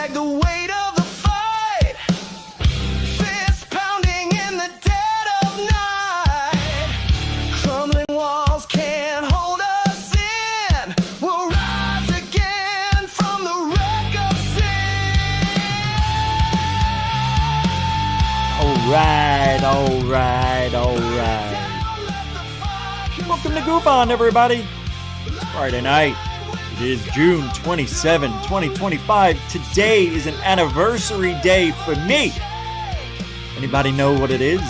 drag the weight of the fight. Fist pounding in the dead of night. Crumbling walls can't hold us in. We'll rise again from the wreck of sin. All right. Welcome to GUFON, everybody. It's Friday night. It is June 27, 2025. Today is an anniversary day for me. Anybody know what it is?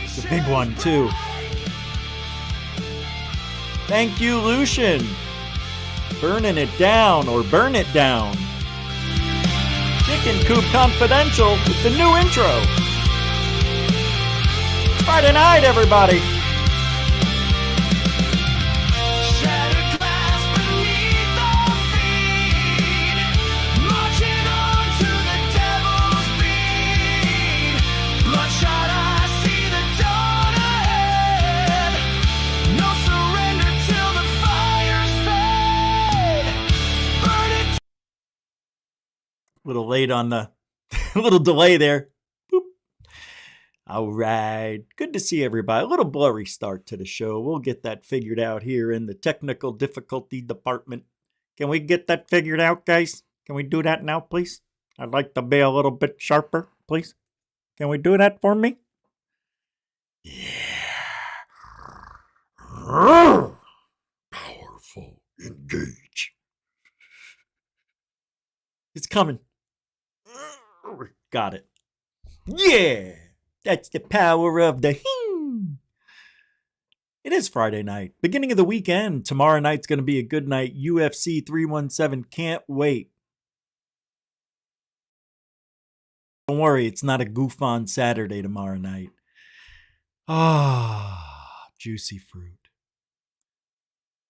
It's a big one, too. Thank you, Lucian. Burning it down or burn it down. Chicken Coop Confidential with the new intro. Friday night, everybody. Shattered glass beneath our feet. Marching on to the devil's beat. Bloodshot, I see the dawn ahead. No surrender till the fire's fed. Burn it. Little late on the little delay there. Boop. All right. Good to see everybody. A little blurry start to the show. We'll get that figured out here in the technical difficulty department. Can we get that figured out, guys? Can we do that now, please? I'd like to be a little bit sharper, please. Can we do that for me? Yeah. Powerful. Engage. It's coming. Got it. Yeah. That's the power of the hing. It is Friday night. Beginning of the weekend. Tomorrow night's going to be a good night. UFC 317. Can't wait. Don't worry. It's not a goof on Saturday tomorrow night. Juicy fruit.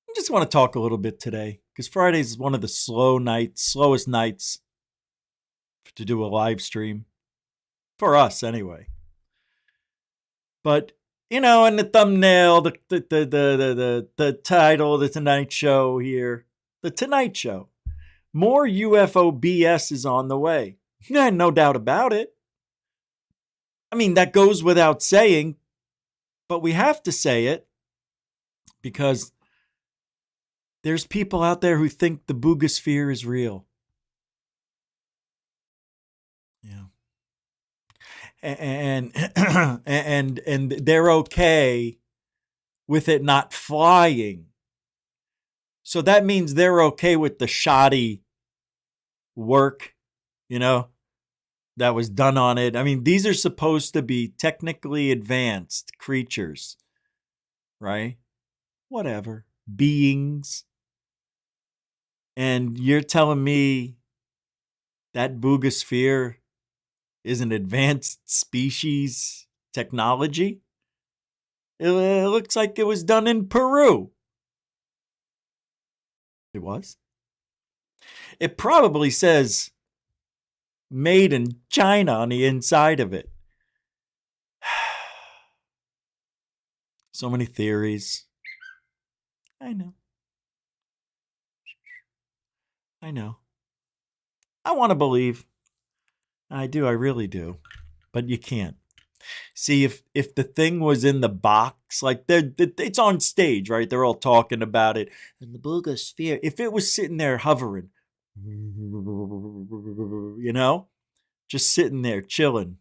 I just want to talk a little bit today. Because Fridays is one of the slowest nights to do a live stream. For us, anyway. But, you know, in the thumbnail, the title, the Tonight Show here. The Tonight Show. More UFO B.S. is on the way. No doubt about it. I mean, that goes without saying. But we have to say it. Because there's people out there who think the boogosphere is real. Yeah. And they're okay with it not flying. So that means they're okay with the shoddy work, you know, that was done on it. I mean, these are supposed to be technically advanced creatures, right? Whatever. Beings. And you're telling me that boogosphere is an advanced species technology? It looks like it was done in Peru. It was? It probably says made in China on the inside of it. So many theories. I know. I want to believe. I do. I really do. But you can't. See, if the thing was in the box, like it's on stage, right? They're all talking about it. And the boogosphere, if it was sitting there hovering, you know, just sitting there chilling,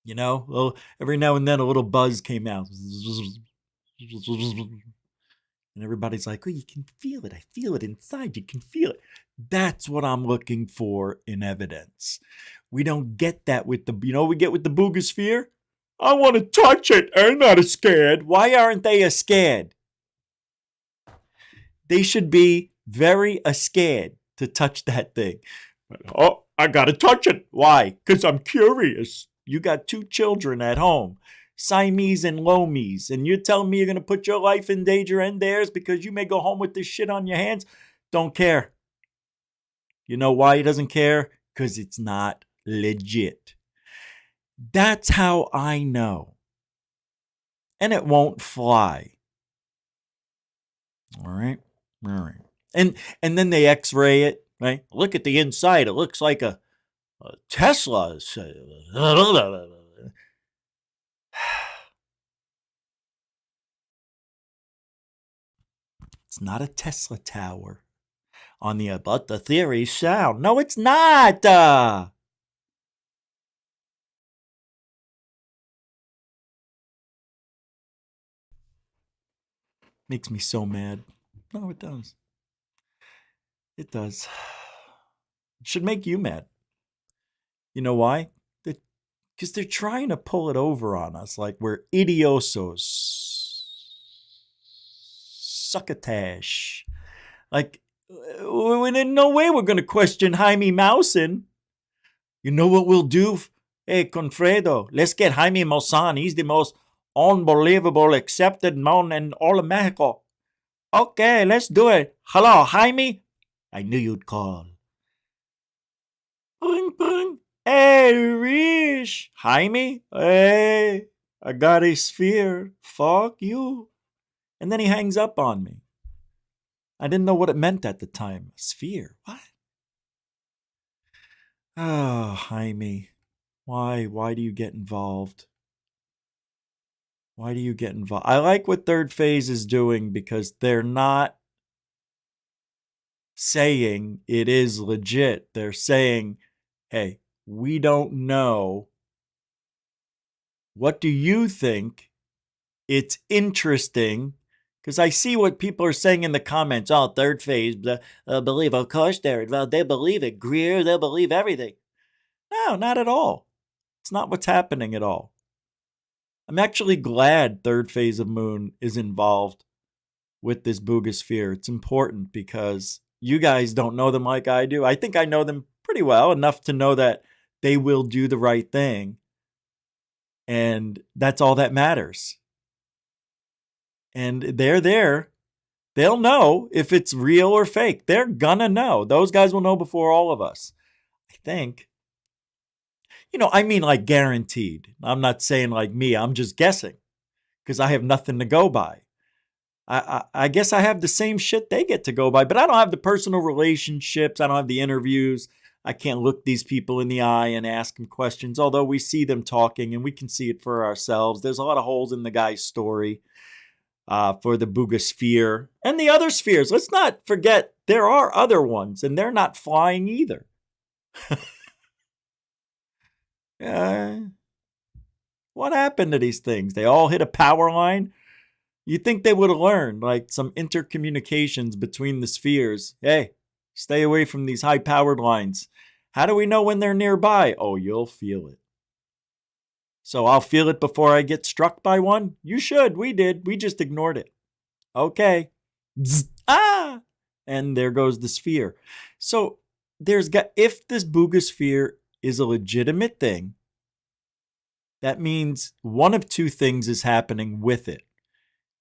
you know, well, every now and then a little buzz came out. And everybody's like, oh, you can feel it. I feel it inside. You can feel it. That's what I'm looking for in evidence. We don't get that with the, you know, we get with the boogosphere. I want to touch it. I'm not scared. Why aren't they scared? They should be very scared to touch that thing. Oh, I got to touch it. Why? Because I'm curious. You got 2 children at home. Siamese and Lomies, and you're telling me you're going to put your life in danger and theirs because you may go home with this shit on your hands? Don't care. You know why he doesn't care? Because it's not legit. That's how I know. And it won't fly. All right. And then they X-ray it, right? Look at the inside. It looks like a Tesla. It's not a Tesla tower. On the but the theory sound. No, it's not. Makes me so mad. No, it does. It does. It should make you mad. You know why? Because they're trying to pull it over on us like we're idiosos. Succotash. Like, in no way we're going to question Jaime Maussan. You know what we'll do? Hey, Confredo, let's get Jaime Maussan. He's the most unbelievable accepted man in all of Mexico. Okay, let's do it. Hello, Jaime? I knew you'd call. Bring, bring. Hey, Rish. Jaime? Hey, I got a sphere. Fuck you. And then he hangs up on me. I didn't know what it meant at the time. A sphere? What? Oh, Jaime. Why do you get involved? Why do you get involved? I like what Third Phase is doing because they're not saying it is legit. They're saying, hey, we don't know. What do you think? It's interesting because I see what people are saying in the comments. Oh, Third Phase, believe. Of course, they believe it. Greer, they'll believe everything. No, not at all. It's not what's happening at all. I'm actually glad Third Phase of Moon is involved with this Boogosphere. It's important because you guys don't know them like I do. I think I know them pretty well, enough to know that they will do the right thing. And that's all that matters. And they're there. They'll know if it's real or fake. They're gonna know. Those guys will know before all of us, I think. You know, I mean like guaranteed. I'm not saying like me. I'm just guessing because I have nothing to go by. I guess I have the same shit they get to go by, but I don't have the personal relationships. I don't have the interviews. I can't look these people in the eye and ask them questions, although we see them talking and we can see it for ourselves. There's a lot of holes in the guy's story for the Boogosphere and the other spheres. Let's not forget there are other ones, and they're not flying either. What happened to these things? They all hit a power line? You'd think they would have learned, like some intercommunications between the spheres. Hey, stay away from these high-powered lines. How do we know when they're nearby? Oh, you'll feel it. So I'll feel it before I get struck by one? You should. We did. We just ignored it. Okay. Bzz, ah! And there goes the sphere. So if this Boogosphere is a legitimate thing, that means one of two things is happening with it.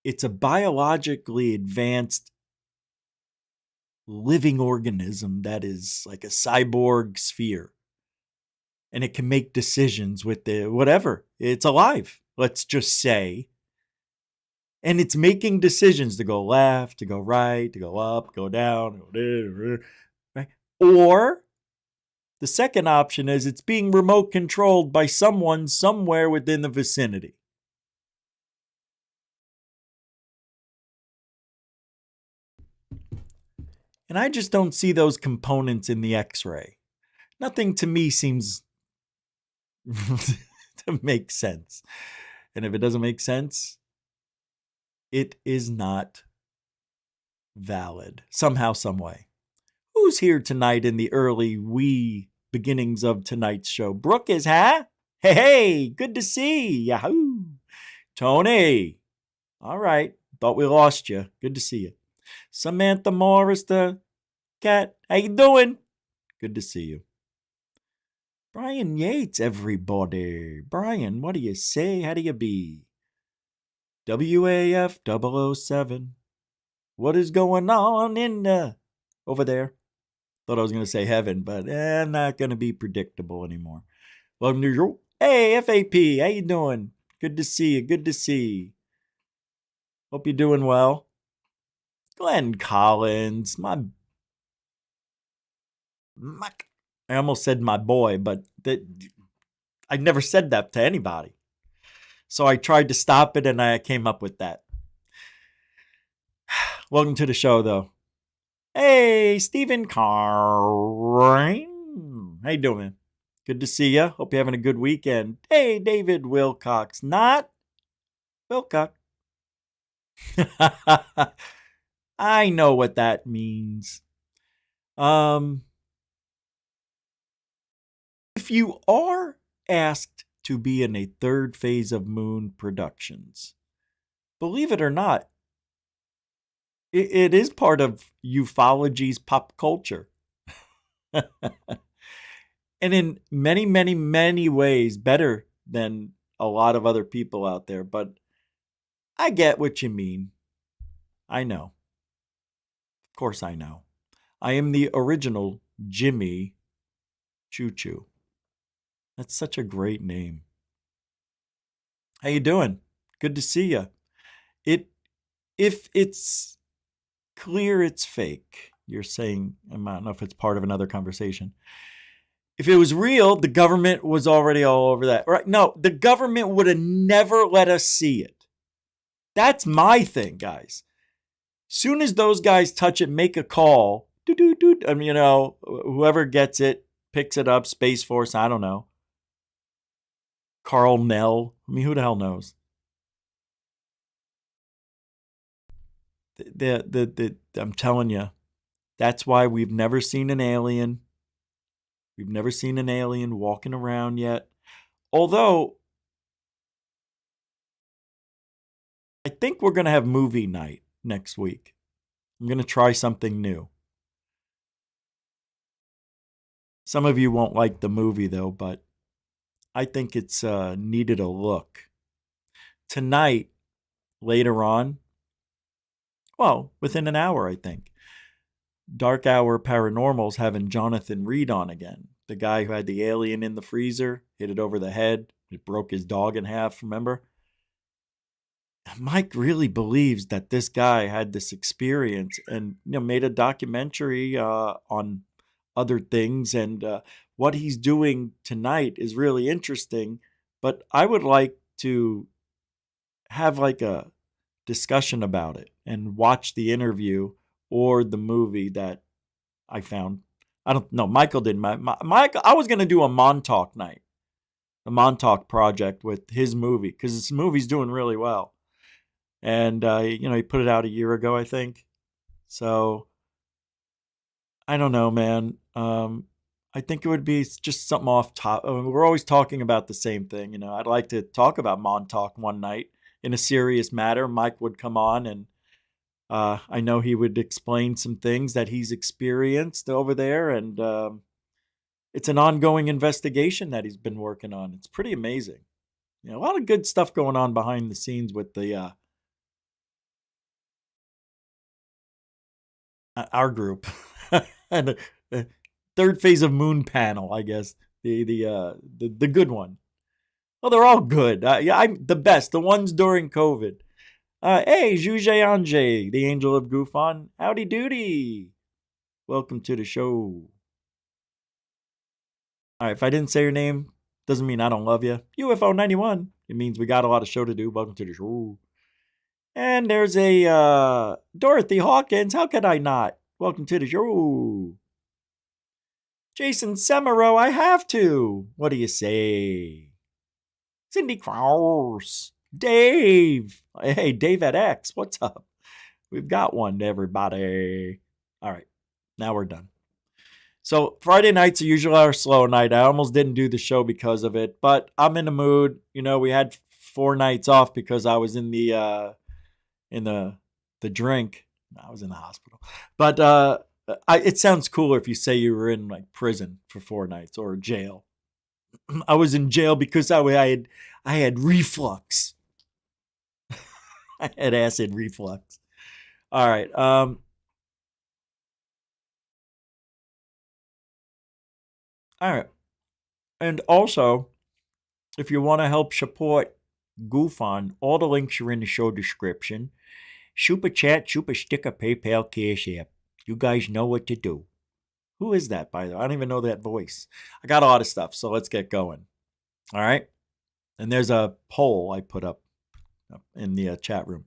It's a biologically advanced living organism that is like a cyborg sphere. And it can make decisions with the whatever. It's alive, let's just say. And it's making decisions to go left, to go right, to go up, go down, right? Or the second option is it's being remote controlled by someone somewhere within the vicinity. And I just don't see those components in the X-ray. Nothing to me seems to make sense. And if it doesn't make sense, it is not valid. Somehow, some way. Who's here tonight in the early wee beginnings of tonight's show? Brooke is, huh? Hey, good to see. Yahoo. Tony. All right. Thought we lost you. Good to see you. Samantha Morris, the cat. How you doing? Good to see you. Brian Yates, everybody. Brian, what do you say? How do you be? WAF 007. What is going on in over there? Thought I was going to say heaven, but I'm not going to be predictable anymore. Welcome to your... Hey, FAP, how you doing? Good to see you. Good to see you. Hope you're doing well. Glenn Collins, my I almost said my boy, but I never said that to anybody. So I tried to stop it and I came up with that. Welcome to the show, though. Hey, Stephen Carr. How you doing, man? Good to see you. Hope you're having a good weekend. Hey, David Wilcox. Not Wilcox. I know what that means. If you are asked to be in a third phase of Moon Productions, believe it or not, it is part of ufology's pop culture. And in many, many, many ways better than a lot of other people out there. But I get what you mean. I know. Of course I know. I am the original Jimmy Choo Choo. That's such a great name. How you doing? Good to see you. If it's clear it's fake, you're saying, I don't know if it's part of another conversation. If it was real, the government was already all over that. Right? No, the government would have never let us see it. That's my thing, guys. Soon as those guys touch it, make a call. I mean, whoever gets it, picks it up, Space Force, I don't know. Carl Nell. I mean, who the hell knows? I'm telling you, that's why we've never seen an alien. We've never seen an alien walking around yet. Although, I think we're going to have movie night next week. I'm going to try something new. Some of you won't like the movie, though, but I think it's needed a look. Tonight, later on, well, within an hour, I think, Dark Hour Paranormal's having Jonathan Reed on again. The guy who had the alien in the freezer, hit it over the head, it broke his dog in half, remember? Mike really believes that this guy had this experience and made a documentary on other things. And what he's doing tonight is really interesting. But I would like to have like a discussion about it and watch the interview or the movie that I found. I don't know. Michael didn't. Michael, I was going to do a Montauk night, a Montauk project with his movie because his movie's doing really well. And, he put it out a year ago, I think. So, I don't know, man. I think it would be just something off top. I mean, we're always talking about the same thing. I'd like to talk about Montauk one night in a serious matter. Mike would come on and I know he would explain some things that he's experienced over there. And it's an ongoing investigation that he's been working on. It's pretty amazing. A lot of good stuff going on behind the scenes with the our group and third phase of Moon Panel, I guess the good one. Well, they're all good. Yeah, I'm the best. The ones during COVID. Hey, Juge Ange, the angel of GUFON. Howdy doody. Welcome to the show. All right, if I didn't say your name, doesn't mean I don't love you. UFO 91. It means we got a lot of show to do. Welcome to the show. And there's a Dorothy Hawkins. How could I not? Welcome to the show. Jason Semero, I have to. What do you say? Cindy Krause. Dave. Hey, Dave at X. What's up? We've got one, everybody. All right, now we're done. So Friday nights are usually our slow night. I almost didn't do the show because of it, but I'm in the mood. We had 4 nights off because I was in the drink. I was in the hospital. But it sounds cooler if you say you were in like prison for 4 nights or jail. I was in jail because I had reflux. I had acid reflux. All right. All right. And also, if you want to help support GUFON, all the links are in the show description. Super chat, super sticker, PayPal, Cash App. You guys know what to do. Who is that, by the way? I don't even know that voice. I got a lot of stuff, so let's get going. All right? And there's a poll I put up in the chat room.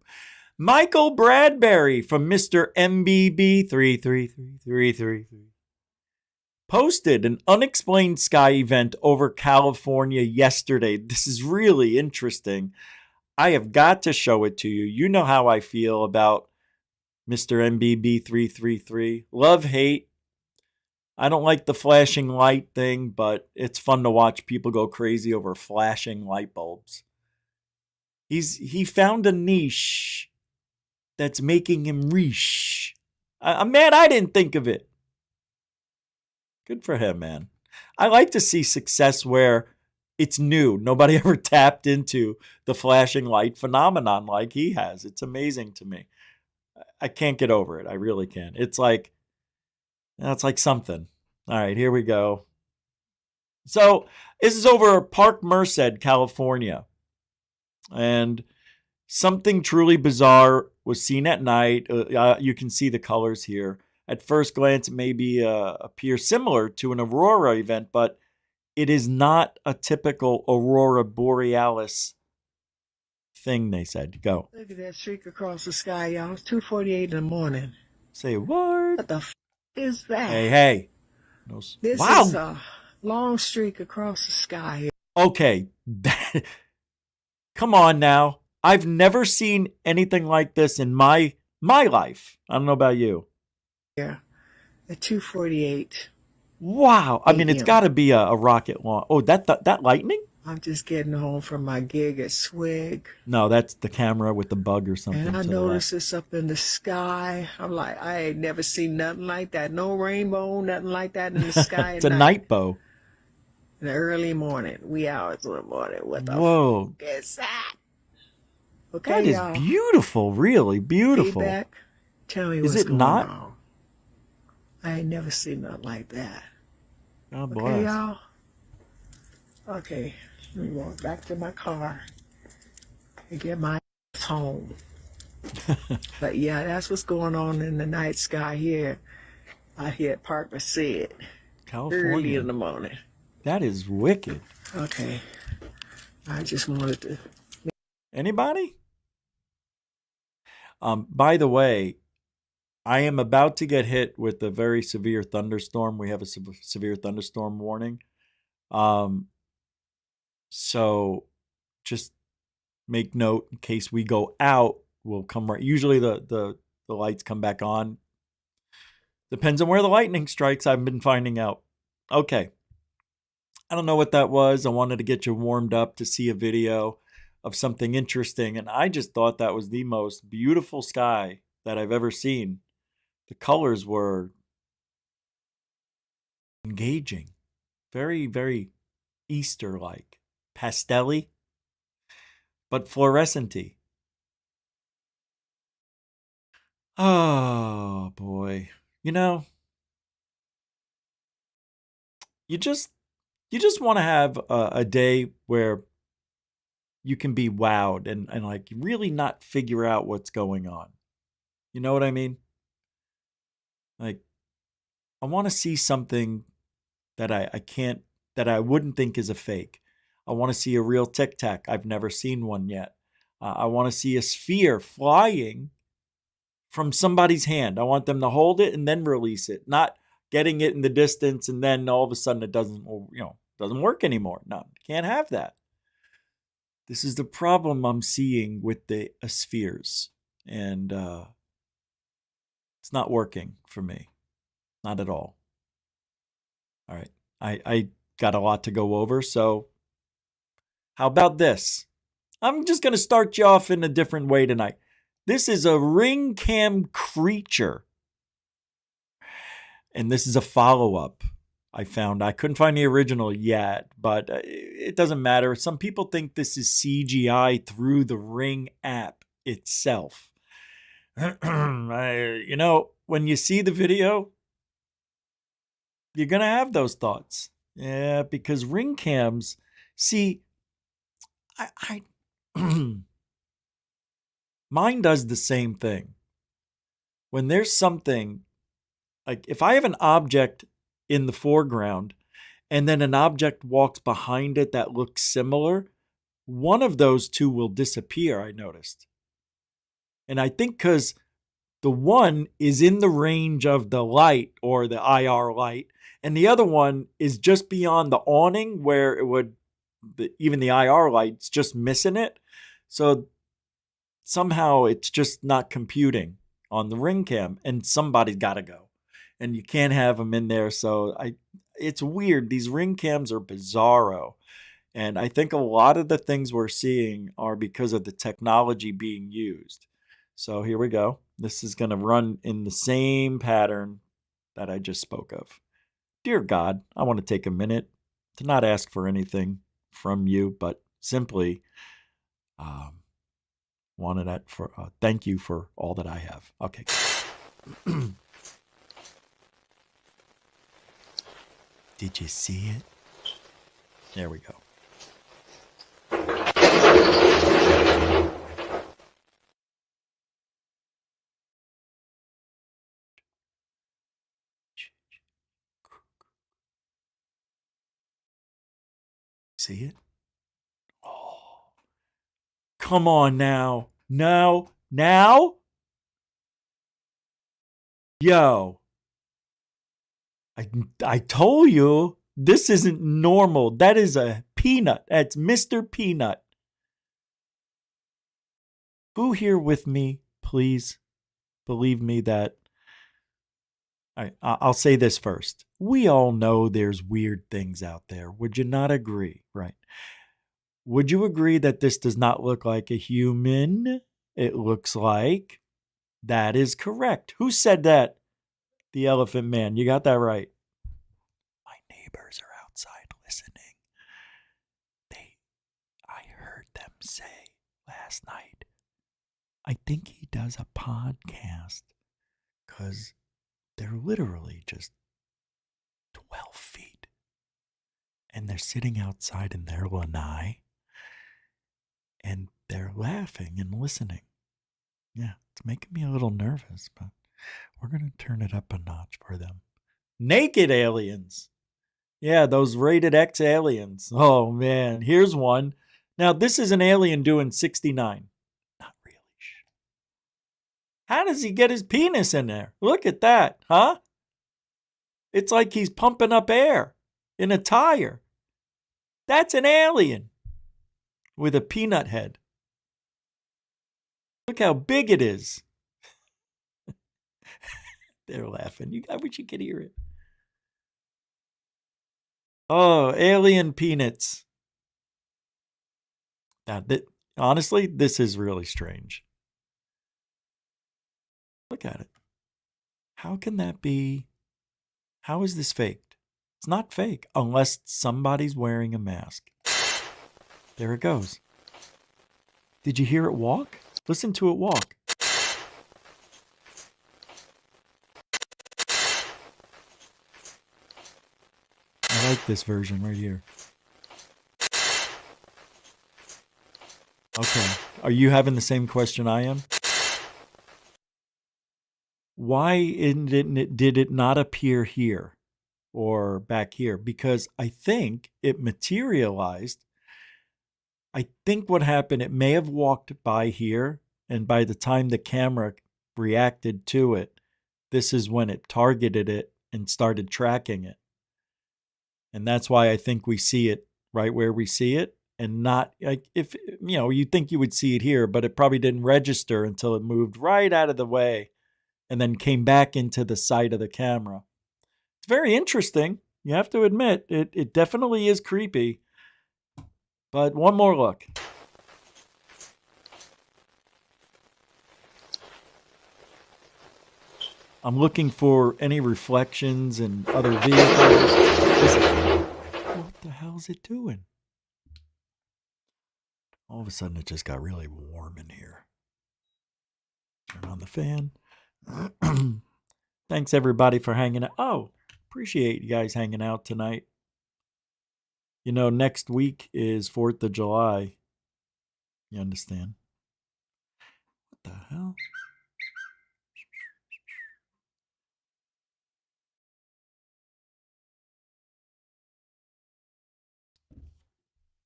Michael Bradbury from Mr. MBB33333 posted an unexplained sky event over California yesterday. This is really interesting. I have got to show it to you. You know how I feel about Mr. MBB333. Love, hate. I don't like the flashing light thing, but it's fun to watch people go crazy over flashing light bulbs. He found a niche that's making him riche. I'm mad I didn't think of it. Good for him, man. I like to see success where it's new. Nobody ever tapped into the flashing light phenomenon like he has. It's amazing to me. I can't get over it. I really can't. It's like something. All right, here we go. So this is over Park Merced, California. And something truly bizarre was seen at night. You can see the colors here. At first glance, it may appear similar to an aurora event, but it is not a typical aurora borealis thing, they said. Go. Look at that streak across the sky, y'all. It's 2:48 in the morning. Say what? What the is that? Hey. This wow. is a long streak across the sky. Okay. Come on now. I've never seen anything like this in my life. I don't know about you. Here at 2:48. Wow. I mean, it's got to be a rocket launch. Oh, that lightning? I'm just getting home from my gig at Swig. No, that's the camera with the bug or something. And I noticed this up in the sky. I'm like, I ain't never seen nothing like that. No rainbow, nothing like that in the sky. It's a night bow. In the early morning, wee hours in the morning. What the Whoa. fuck is that? Okay, that is y'all. Beautiful, really beautiful. Feedback? Tell me what's is it going not? on. I ain't never seen nothing like that. God Okay, bless. y'all? Okay, let me walk back to my car and get my ass home. But yeah, that's what's going on in the night sky here. Out here at Park Merced. California. Early in the morning. That is wicked. Okay. I just wanted to... Anybody? By the way, I am about to get hit with a very severe thunderstorm. We have a severe thunderstorm warning. So just make note in case we go out, we'll come right. Usually the lights come back on. Depends on where the lightning strikes, I've been finding out. Okay. I don't know what that was. I wanted to get you warmed up to see a video of something interesting. And I just thought that was the most beautiful sky that I've ever seen. The colors were engaging. Very, very Easter-like. Pastel-y, but fluorescent-y. Oh, boy. You know, you just want to have a day where you can be wowed and like really not figure out what's going on. You know what I mean? Like, I want to see something that I wouldn't think is a fake. I want to see a real Tic Tac. I've never seen one yet. I want to see a sphere flying from somebody's hand. I want them to hold it and then release it, not getting it in the distance and then all of a sudden it doesn't work anymore. No, can't have that. This is the problem I'm seeing with the spheres, and it's not working for me, not at all. All right, I got a lot to go over, so how about this? I'm just going to start you off in a different way tonight. This is a ring cam creature. And this is a follow-up I found. I couldn't find the original yet, but it doesn't matter. Some people think this is CGI through the Ring app itself. When you see the video, you're going to have those thoughts. Yeah, because ring cams, see, I Mine does the same thing. When there's something, like if I have an object in the foreground and then an object walks behind it that looks similar, one of those two will disappear, I noticed. And I think because the one is in the range of the light or the IR light, and the other one is just beyond the awning where it would, even the IR light's just missing it. So somehow it's just not computing on the ring cam, and somebody's got to go. And you can't have them in there. So it's weird. These ring cams are bizarro. And I think a lot of the things we're seeing are because of the technology being used. So here we go. This is going to run in the same pattern that I just spoke of. Dear God, I want to take a minute to not ask for anything from you, but simply wanted that for thank you for all that I have. Okay. Did you see it? There we go. See it? Oh, come on now. No, now? Yo. I told you this isn't normal. That is a peanut. That's Mr. Peanut. Who here with me, please believe me that I'll say this first. We all know there's weird things out there. Would you not agree? Right. Would you agree that this does not look like a human? It looks like that is correct. Who said that? The Elephant Man. You got that right. My neighbors are outside listening. I heard them say last night, I think he does a podcast because they're literally just 12 feet. And they're sitting outside in their lanai. And they're laughing and listening. Yeah, it's making me a little nervous, but we're going to turn it up a notch for them. Naked aliens. Yeah, those rated X aliens. Oh, man. Here's one. Now, this is an alien doing 69. Not really. How does he get his penis in there? Look at that, huh? It's like he's pumping up air in a tire. That's an alien with a peanut head. Look how big it is. They're laughing. I wish you could hear it. Oh, alien peanuts. Now, honestly, this is really strange. Look at it. How can that be? How is this faked? It's not fake unless somebody's wearing a mask. There it goes. Did you hear it walk? Listen to it walk. I like this version right here. Okay. Are you having the same question I am? Why did it not appear here or back here? Because I think it materialized. I think what happened, it may have walked by here, and by the time the camera reacted to it, this is when it targeted it and started tracking it. And that's why I think we see it right where we see it, and not like if you think you would see it here, but it probably didn't register until it moved right out of the way and then came back into the sight of the camera. It's very interesting. You have to admit, it definitely is creepy. But one more look. I'm looking for any reflections and other vehicles. What the hell is it doing? All of a sudden, it just got really warm in here. Turn on the fan. Thanks, everybody, for hanging out. Oh, appreciate you guys hanging out tonight. Next week is 4th of July. You understand? What the hell?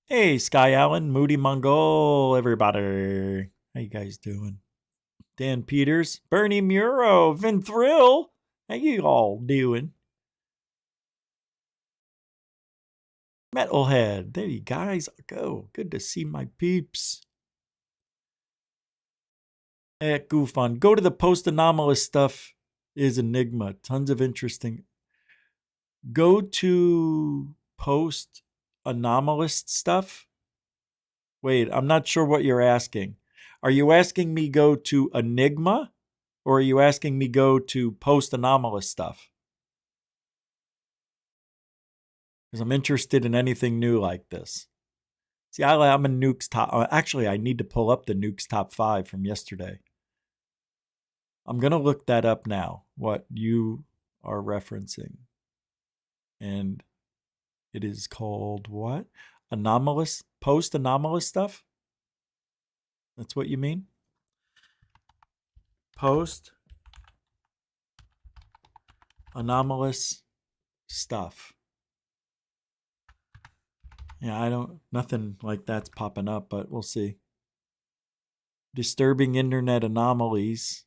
Hey, Sky Allen, Moody Mongol, everybody. How you guys doing? Dan Peters, Bernie Muro, Vin Thrill. How you all doing? Metalhead, there you guys go. Good to see my peeps. At GUFON, go to the post-anomalous stuff is Enigma. Tons of interesting. Go to post-anomalous stuff. Wait, I'm not sure what you're asking. Are you asking me go to Enigma? Or are you asking me go to post-anomalous stuff? Because I'm interested in anything new like this. See, I'm a Nuke's top. Actually, I need to pull up the Nuke's top 5 from yesterday. I'm going to look that up now, what you are referencing. And it is called what? Anomalous? Post-anomalous stuff? That's what you mean? Post-anomalous stuff. Yeah, nothing like that's popping up, but we'll see. Disturbing internet anomalies.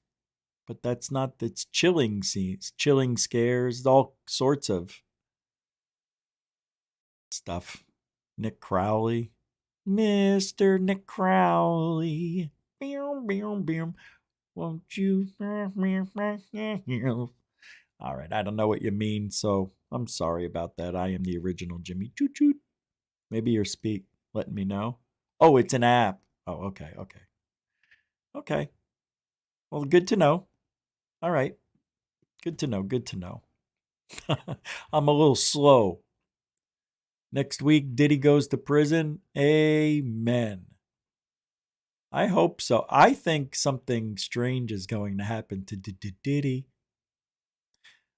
But that's not, it's chilling scenes, chilling scares, all sorts of stuff. Nick Crowley. Mr. Nick Crowley. Won't you? All right, I don't know what you mean, so I'm sorry about that. I am the original Jimmy. Toot toot. Maybe you're letting me know. Oh, it's an app. Oh, okay. Okay. Well, good to know. All right. Good to know. I'm a little slow. Next week, Diddy goes to prison. Amen. I hope so. I think something strange is going to happen to Diddy.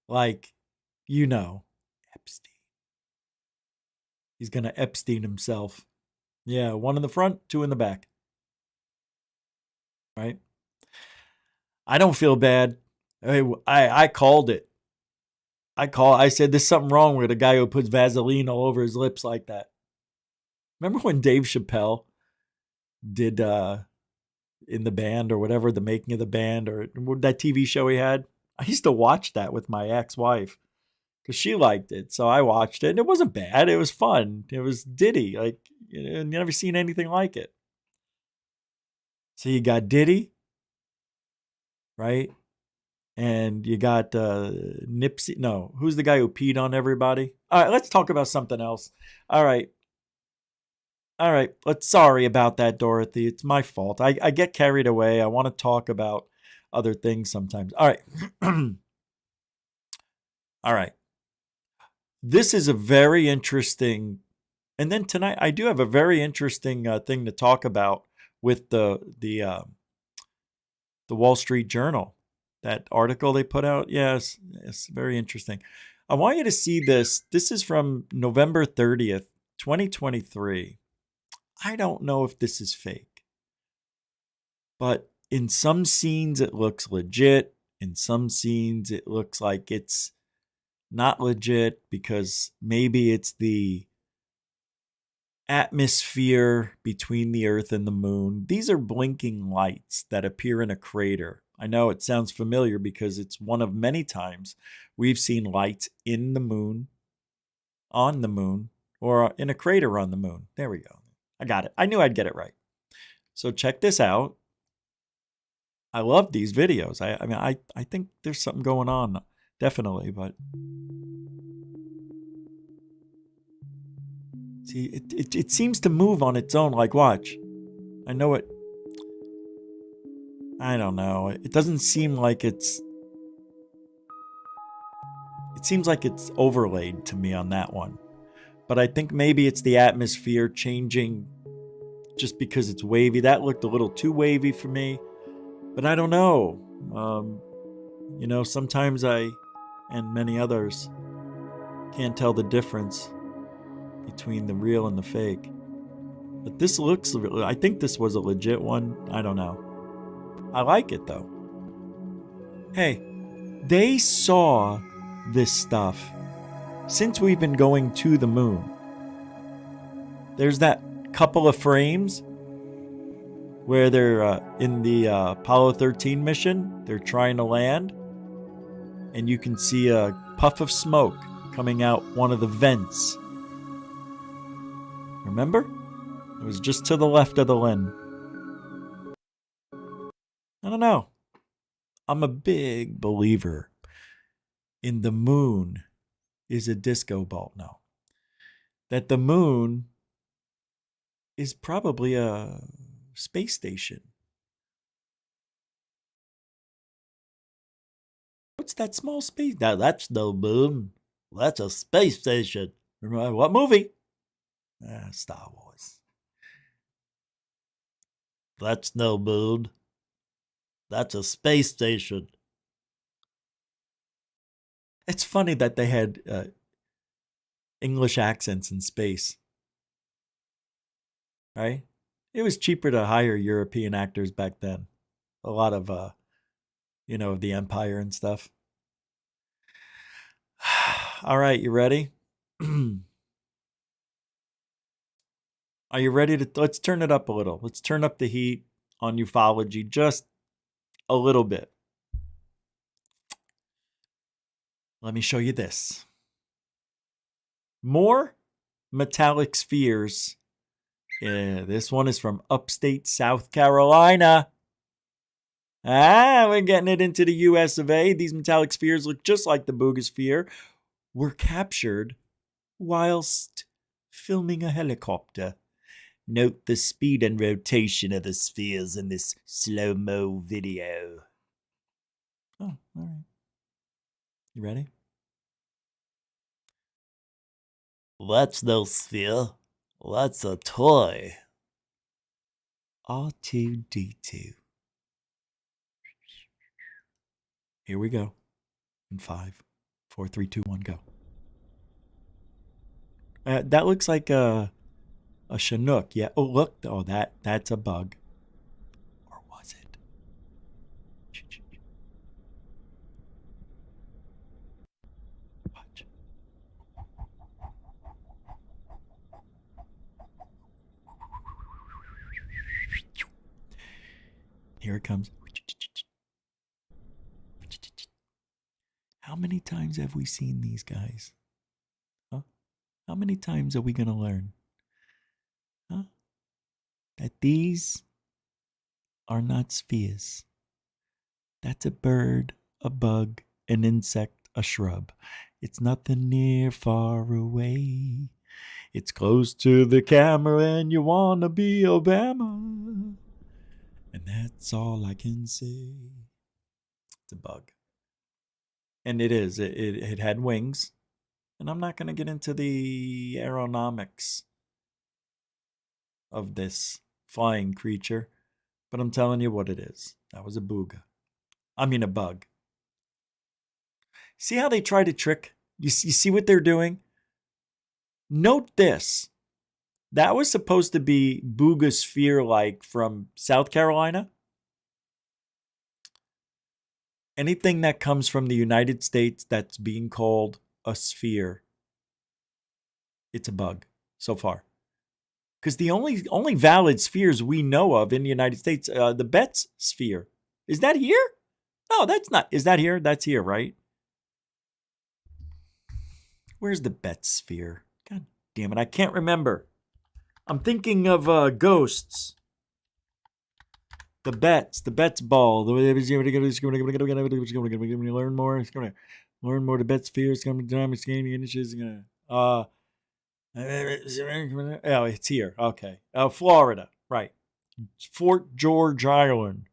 Like, Epstein. He's going to Epstein himself. Yeah, 1 in the front, 2 in the back. Right? I don't feel bad. I called it. I said there's something wrong with a guy who puts Vaseline all over his lips like that. Remember when Dave Chappelle did In the Band or whatever, the making of the band or that TV show he had? I used to watch that with my ex-wife because she liked it. So I watched it and it wasn't bad. It was fun. It was Diddy. Like, you never seen anything like it. So you got Diddy, right? And you got Nipsey. No, who's the guy who peed on everybody? All right, let's talk about something else. All right. Sorry about that, Dorothy. It's my fault. I get carried away. I want to talk about other things sometimes. All right. All right. This is a very interesting. And then tonight, I do have a very interesting thing to talk about with the Wall Street Journal. That article they put out. Yes, very interesting. I want you to see this. This is from November 30th, 2023. I don't know if this is fake. But in some scenes, it looks legit. In some scenes, it looks like it's not legit because maybe it's the atmosphere between the Earth and the moon. These are blinking lights that appear in a crater. I know it sounds familiar because it's one of many times we've seen lights in the moon, on the moon, or in a crater on the moon. There we go. I got it. I knew I'd get it right. So check this out. I love these videos. I think there's something going on, definitely, but see, it seems to move on its own. Like, watch. I know it. I don't know. It doesn't seem like it's. It seems like it's overlaid to me on that one. But I think maybe it's the atmosphere changing just because it's wavy. That looked a little too wavy for me. But I don't know. Sometimes I, and many others, can't tell the difference between the real and the fake. But this looks, I think this was a legit one. I don't know. I like it though. Hey, they saw this stuff since we've been going to the moon. There's that couple of frames where they're in the Apollo 13 mission. They're trying to land, and you can see a puff of smoke coming out one of the vents. Remember? It was just to the left of the lens. I don't know. I'm a big believer in the moon is a disco ball now. That the moon is probably a space station. What's that small space? Now that's no moon. That's a space station. Remember what movie? Star Wars. That's no moon. That's a space station. It's funny that they had English accents in space. Right? It was cheaper to hire European actors back then. A lot of, the Empire and stuff. All right, you ready? Are you ready to... Let's turn it up a little. Let's turn up the heat on ufology just a little bit. Let me show you this. More metallic spheres. Yeah, this one is from upstate South Carolina. We're getting it into the US of A. These metallic spheres look just like the Booga sphere. Were captured whilst filming a helicopter. Note the speed and rotation of the spheres in this slow-mo video. Oh, all right. You ready? That's no sphere. That's a toy. R2-D2. Here we go. In 5, 4, 3, 2, 1, go. That looks like a Chinook. Yeah. Oh, look. Oh, that's a bug. Or was it? Watch. Here it comes. How many times have we seen these guys? Huh? How many times are we going to learn? Huh? That these are not spheres. That's a bird, a bug, an insect, a shrub. It's nothing near far away. It's close to the camera and you want to be Obama. And that's all I can say. It's a bug. And it is. It had wings. And I'm not going to get into the aeronomics of this flying creature. But I'm telling you what it is. That was a booga. I mean a bug. See how they try to trick? You see what they're doing? Note this. That was supposed to be Booga sphere-like from South Carolina. Anything that comes from the United States that's being called a sphere, it's a bug so far. Because the only valid spheres we know of in the United States, the Betts sphere. Is that here? No, that's not. Is that here? That's here, right? Where's the Betts sphere? God damn it, I can't remember. I'm thinking of ghosts. The Betts ball. Learn more. It's gonna learn more. The Betts sphere. It's gonna be time. It's gonna be inches. Oh, it's here. Okay. Florida. Right. Fort George Island.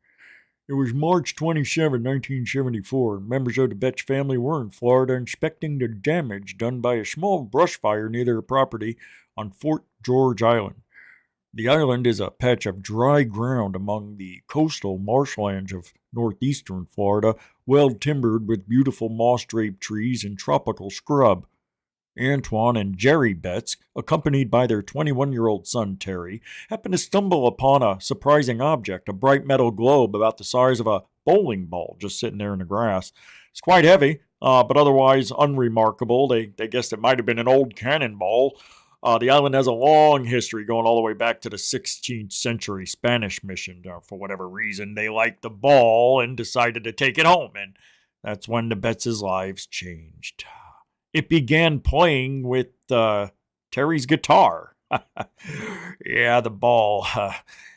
It was March 27, 1974. Members of the Betts family were in Florida inspecting the damage done by a small brush fire near their property on Fort George Island. The island is a patch of dry ground among the coastal marshlands of northeastern Florida, well timbered with beautiful moss-draped trees and tropical scrub. Antoine and Jerry Betts, accompanied by their 21-year-old son Terry, happened to stumble upon a surprising object, a bright metal globe about the size of a bowling ball just sitting there in the grass. It's quite heavy, but otherwise unremarkable. They guessed it might have been an old cannonball. The island has a long history going all the way back to the 16th century Spanish mission. For whatever reason, they liked the ball and decided to take it home, and that's when the Betts' lives changed. It began playing with Terry's guitar. Yeah, the ball.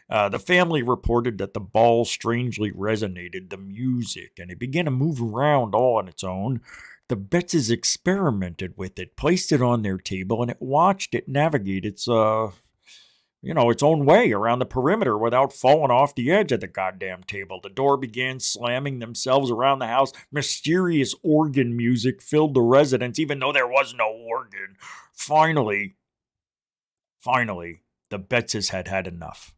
The family reported that the ball strangely resonated the music, and it began to move around all on its own. The Bettses experimented with it, placed it on their table, and it watched it navigate its own way around the perimeter without falling off the edge of the goddamn table. The door began slamming themselves around the house. Mysterious organ music filled the residence, even though there was no organ. Finally, the Bettses had had enough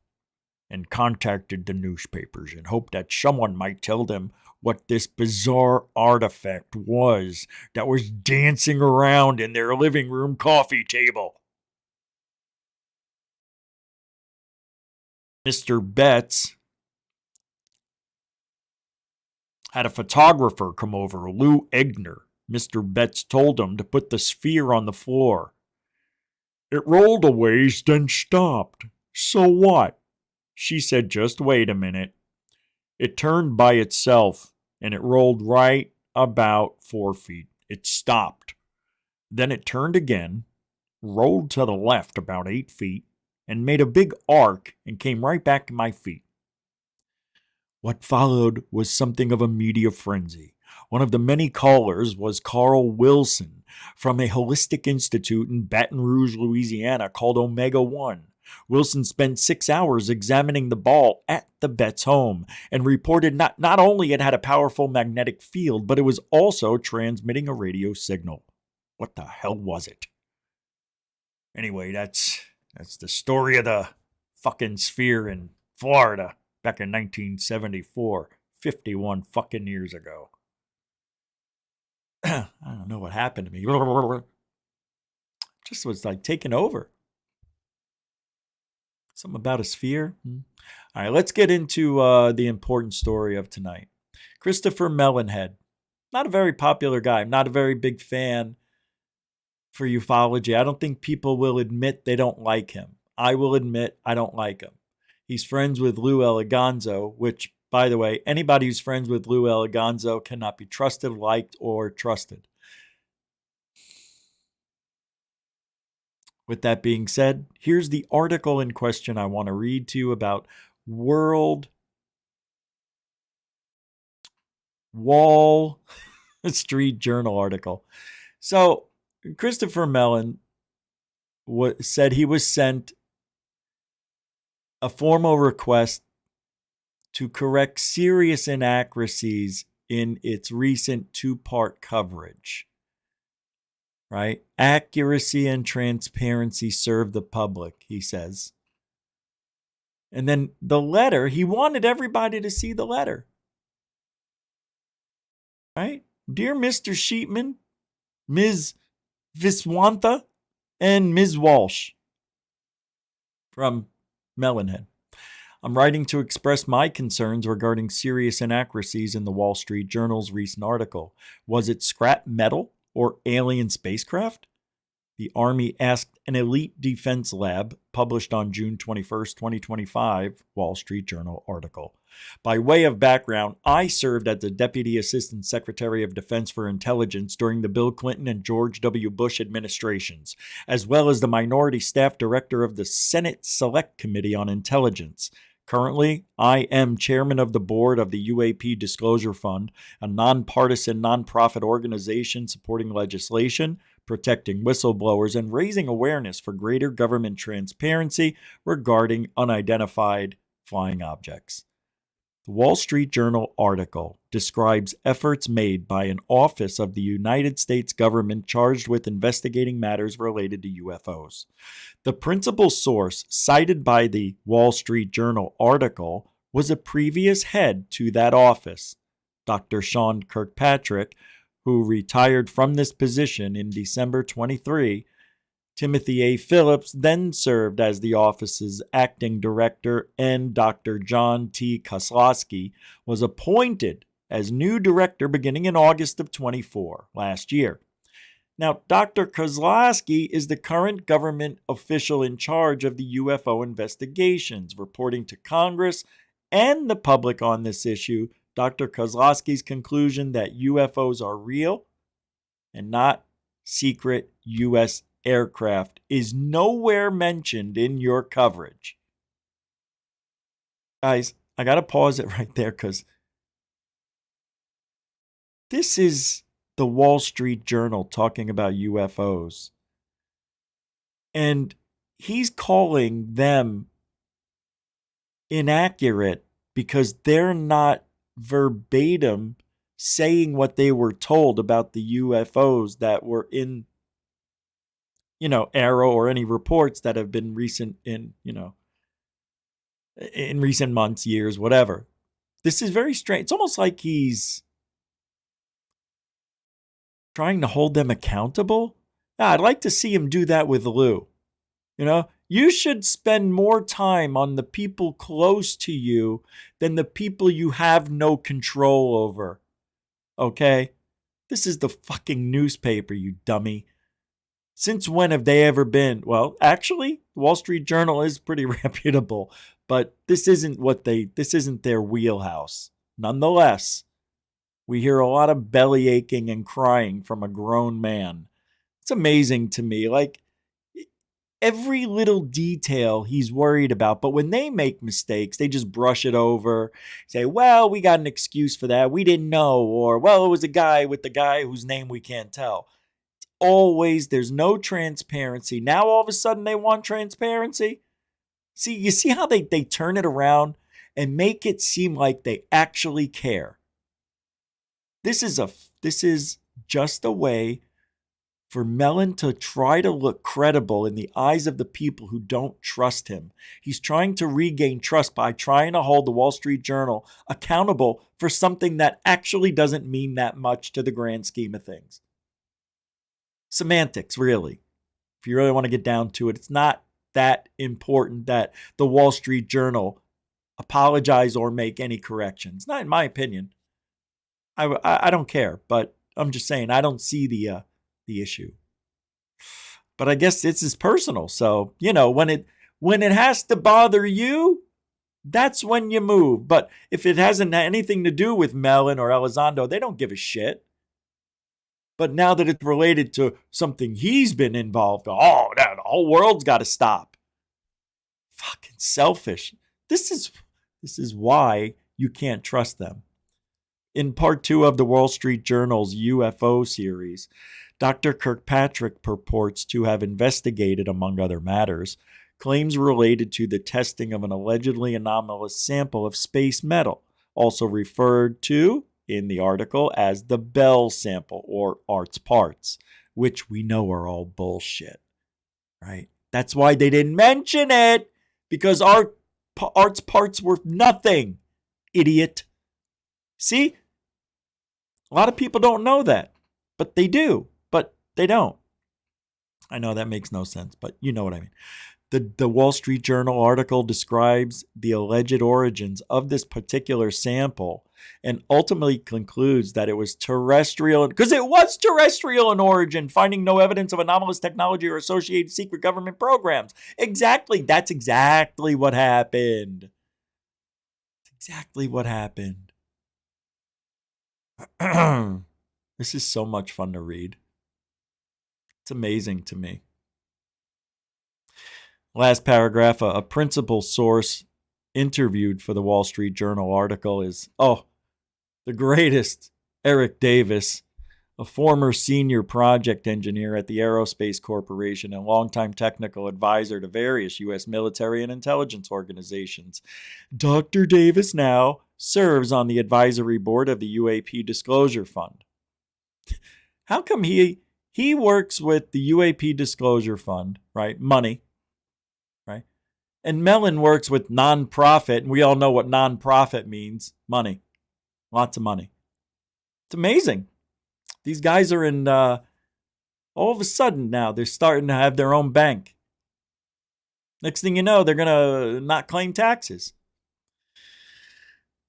and contacted the newspapers in hope that someone might tell them what this bizarre artifact was that was dancing around in their living room coffee table. Mr. Betts had a photographer come over, Lou Egner. Mr. Betts told him to put the sphere on the floor. It rolled a ways, then stopped. So what? She said, just wait a minute. It turned by itself, and it rolled right about 4 feet. It stopped. Then it turned again, rolled to the left about 8 feet, and made a big arc and came right back to my feet. What followed was something of a media frenzy. One of the many callers was Carl Wilson from a holistic institute in Baton Rouge, Louisiana called Omega One. Wilson spent 6 hours examining the ball at the Betts home and reported not only it had a powerful magnetic field, but it was also transmitting a radio signal. What the hell was it? Anyway, that's the story of the fucking sphere in Florida back in 1974, 51 fucking years ago. I don't know what happened to me. Just was like taking over. Something about a sphere. All right, let's get into the important story of tonight. Christopher Mellon. Not a very popular guy. I'm not a very big fan for ufology. I don't think people will admit they don't like him. I will admit I don't like him. He's friends with Lou Elizondo, which, by the way, anybody who's friends with Lou Elizondo cannot be trusted, liked, or trusted. With that being said, here's the article in question I want to read to you about Wall Street Journal article. So, Christopher Mellon said he was sent a formal request to correct serious inaccuracies in its recent 2-part coverage. Right? Accuracy and transparency serve the public, he says. And then the letter, he wanted everybody to see the letter. Right? Dear Mr. Sheetman, Ms. Viswantha, and Ms. Walsh from Mellonhead. I'm writing to express my concerns regarding serious inaccuracies in the Wall Street Journal's recent article. Was it scrap metal or alien spacecraft? The Army asked an elite defense lab, published on June 21st, 2025, Wall Street Journal article. By way of background, I served as the Deputy Assistant Secretary of Defense for Intelligence during the Bill Clinton and George W. Bush administrations, as well as the Minority Staff Director of the Senate Select Committee on Intelligence. Currently, I am chairman of the board of the UAP Disclosure Fund, a nonpartisan nonprofit organization supporting legislation, protecting whistleblowers, and raising awareness for greater government transparency regarding unidentified flying objects. The Wall Street Journal article describes efforts made by an office of the United States government charged with investigating matters related to UFOs. The principal source cited by the Wall Street Journal article was a previous head to that office, Dr. Sean Kirkpatrick, who retired from this position in December 23, Timothy A. Phillips then served as the office's acting director, and Dr. John T. Kozlowski was appointed as new director beginning in August of 24 last year. Now, Dr. Kozlowski is the current government official in charge of the UFO investigations, reporting to Congress and the public on this issue. Dr. Kozlowski's conclusion that UFOs are real and not secret U.S. aircraft is nowhere mentioned in your coverage. Guys, I got to pause it right there because this is the Wall Street Journal talking about UFOs. And he's calling them inaccurate because they're not verbatim saying what they were told about the UFOs that were in, Arrow or any reports that have been recent in recent months, years, whatever. This is very strange. It's almost like he's trying to hold them accountable. I'd like to see him do that with Lou. You should spend more time on the people close to you than the people you have no control over. Okay? This is the fucking newspaper, you dummy. Since when have they ever been? Well, actually, the Wall Street Journal is pretty reputable, but this isn't their wheelhouse. Nonetheless, we hear a lot of belly aching and crying from a grown man. It's amazing to me. Like, every little detail he's worried about, but when they make mistakes, they just brush it over, say, well, we got an excuse for that. We didn't know. Or, well, it was a guy with the guy whose name we can't tell. It's always, there's no transparency. Now, all of a sudden, they want transparency. See, you see how they turn it around and make it seem like they actually care. This is just a way for Mellon to try to look credible in the eyes of the people who don't trust him. He's trying to regain trust by trying to hold the Wall Street Journal accountable for something that actually doesn't mean that much to the grand scheme of things. Semantics, really. If you really want to get down to it, it's not that important that the Wall Street Journal apologize or make any corrections. Not in my opinion. I don't care, but I'm just saying I don't see the issue. But I guess this is personal. So, when it has to bother you, that's when you move. But if it hasn't anything to do with Mellon or Elizondo, they don't give a shit. But now that it's related to something he's been involved in, the whole world's got to stop. Fucking selfish. This is why you can't trust them. In part 2 of the Wall Street Journal's UFO series, Dr. Kirkpatrick purports to have investigated, among other matters, claims related to the testing of an allegedly anomalous sample of space metal, also referred to in the article as the Bell sample or Art's parts, which we know are all bullshit, right? That's why they didn't mention it, because Art's parts were nothing, idiot. See? A lot of people don't know that, but they do, but they don't. I know that makes no sense, but you know what I mean. The Wall Street Journal article describes the alleged origins of this particular sample and ultimately concludes that it was terrestrial, because it was terrestrial in origin, finding no evidence of anomalous technology or associated secret government programs. Exactly. That's exactly what happened. Exactly what happened. This is so much fun to read. It's amazing to me. Last paragraph, a principal source interviewed for the Wall Street Journal article is, the greatest, Eric Davis, a former senior project engineer at the Aerospace Corporation and longtime technical advisor to various U.S. military and intelligence organizations. Dr. Davis now serves on the advisory board of the UAP Disclosure Fund. How come he works with the UAP Disclosure Fund, right? Money, right? And Mellon works with nonprofit, and we all know what nonprofit means. Money. Lots of money. It's amazing. These guys are in, all of a sudden now, they're starting to have their own bank. Next thing you know, they're going to not claim taxes.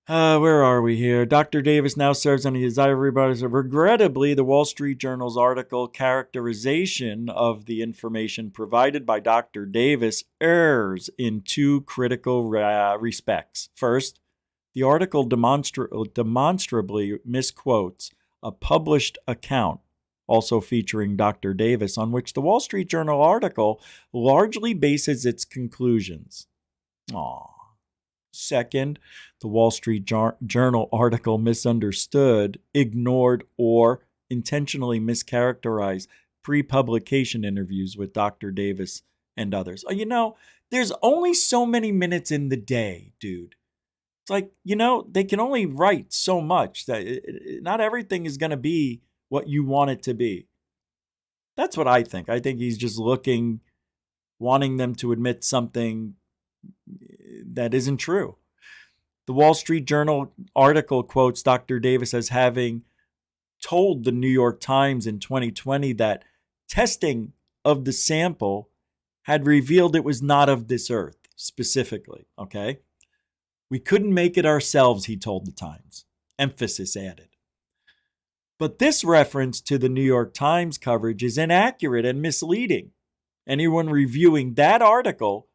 Where are we here? Dr. Davis now serves on the advisory board. Regrettably, the Wall Street Journal's article characterization of the information provided by Dr. Davis errs in two critical respects. First, the article demonstrably misquotes a published account, also featuring Dr. Davis, on which the Wall Street Journal article largely bases its conclusions. Aww. Second, the Wall Street Journal article misunderstood, ignored, or intentionally mischaracterized pre-publication interviews with Dr. Davis and others. You know, there's only so many minutes in the day, dude. It's like, you know, they can only write so much that not everything is going to be what you want it to be. That's what I think. I think he's just wanting them to admit something that isn't true. The Wall Street Journal article quotes Dr. Davis as having told the New York Times in 2020 that testing of the sample had revealed it was not of this earth, specifically, okay? We couldn't make it ourselves, he told the Times. Emphasis added. But this reference to the New York Times coverage is inaccurate and misleading. Anyone reviewing that article,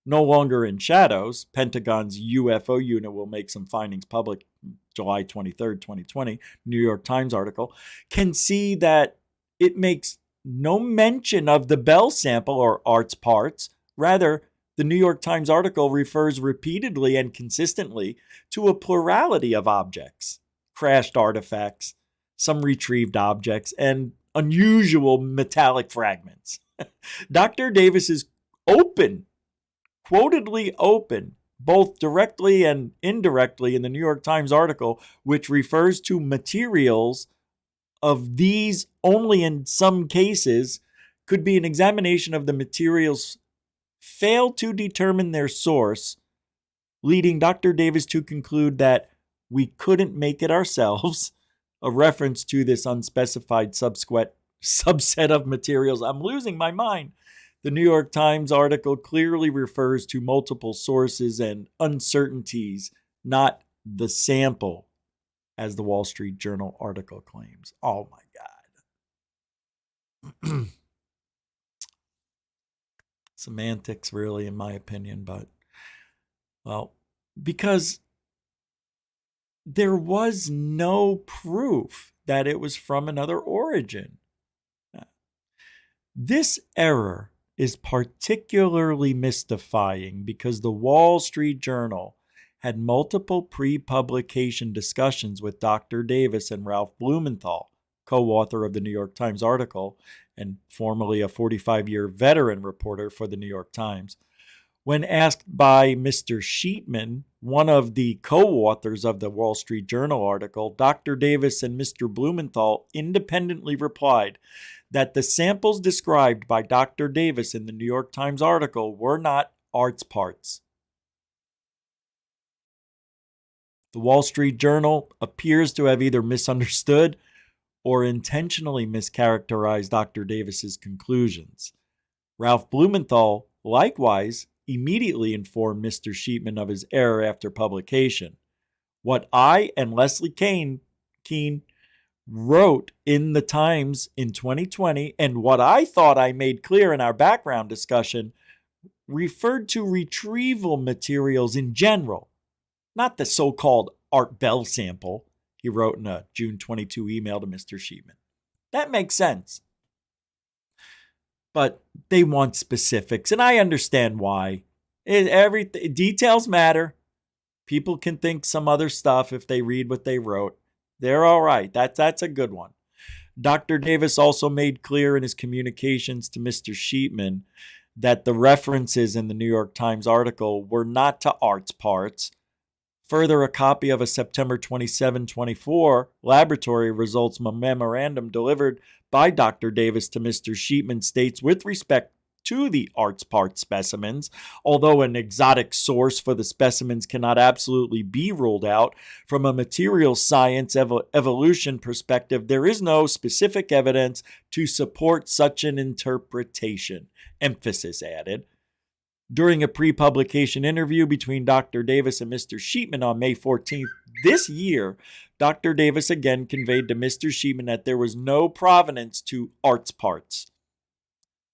no longer in shadows, Pentagon's UFO unit will make some findings public July 23rd, 2020, New York Times article, can see that it makes no mention of the Bell sample or Art's parts. Rather, the New York Times article refers repeatedly and consistently to a plurality of objects, crashed artifacts, some retrieved objects, and unusual metallic fragments. Dr. Davis is quotedly open, both directly and indirectly in the New York Times article, which refers to materials of these only in some cases, could be an examination of the materials fail to determine their source, leading Dr. Davis to conclude that we couldn't make it ourselves, a reference to this unspecified subset of materials. I'm losing my mind. The New York Times article clearly refers to multiple sources and uncertainties, not the sample, as the Wall Street Journal article claims. Oh my God. Semantics, really, in my opinion, but, well, because there was no proof that it was from another origin. This error is particularly mystifying because the Wall Street Journal had multiple pre-publication discussions with Dr. Davis and Ralph Blumenthal, co-author of the New York Times article and formerly a 45-year veteran reporter for the New York Times. When asked by Mr. Sheetman, one of the co-authors of the Wall Street Journal article, Dr. Davis and Mr. Blumenthal independently replied that the samples described by Dr. Davis in the New York Times article were not Art's parts. The Wall Street Journal appears to have either misunderstood or intentionally mischaracterized Dr. Davis's conclusions. Ralph Blumenthal, likewise, immediately informed Mr. Sheetman of his error after publication. What I and Leslie Kean wrote in the Times in 2020, and what I thought I made clear in our background discussion, referred to retrieval materials in general, not the so-called Art Bell sample, he wrote in a June 22 email to Mr. Sheetman. That makes sense. But they want specifics, and I understand why. Details matter. People can think some other stuff if they read what they wrote. They're all right. That's a good one. Dr. Davis also made clear in his communications to Mr. Sheetman that the references in the New York Times article were not to Art's parts. Further, a copy of a September 27, 24 laboratory results memorandum delivered by Dr. Davis to Mr. Sheetman states, with respect to the arts part specimens. Although an exotic source for the specimens cannot absolutely be ruled out, from a material science evolution perspective, there is no specific evidence to support such an interpretation. Emphasis added. During a pre-publication interview between Dr. Davis and Mr. Sheetman on May 14th this year, Dr. Davis again conveyed to Mr. Sheetman that there was no provenance to arts parts.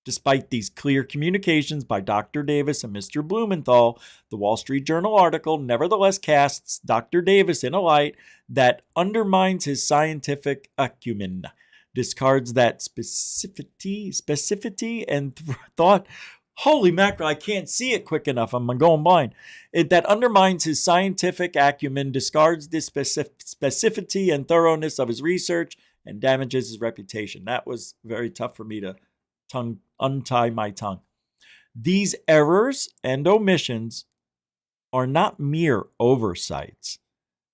Despite these clear communications by Dr. Davis and Mr. Blumenthal, the Wall Street Journal article nevertheless casts Dr. Davis in a light that undermines his scientific acumen, discards that specificity and thought. Holy mackerel, I can't see it quick enough. I'm going blind. That undermines his scientific acumen, discards the specificity and thoroughness of his research, and damages his reputation. That was very tough for me to untie my tongue. These errors and omissions are not mere oversights.